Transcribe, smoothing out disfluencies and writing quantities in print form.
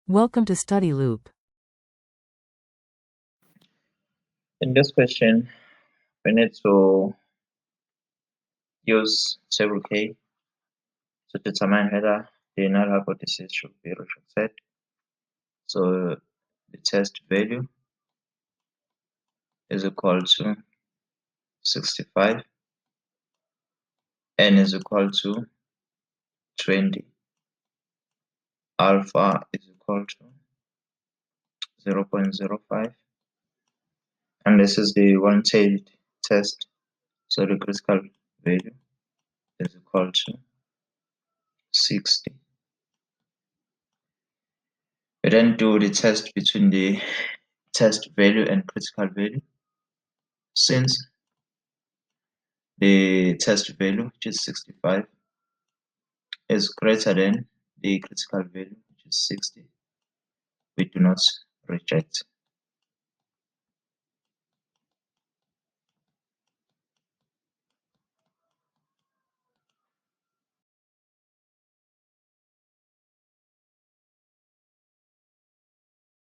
Welcome to Study Loop. In this question, we need to use table K to determine whether the null hypothesis should be rejected. So the test value is equal to 65, n is equal to 20, alpha is equal to 0.05, and this is the one-tailed test. So the critical value is equal to 60. We then do the test between the test value and critical value. Since the test value, which is 65, is greater than the critical value, which is 60, we do not reject.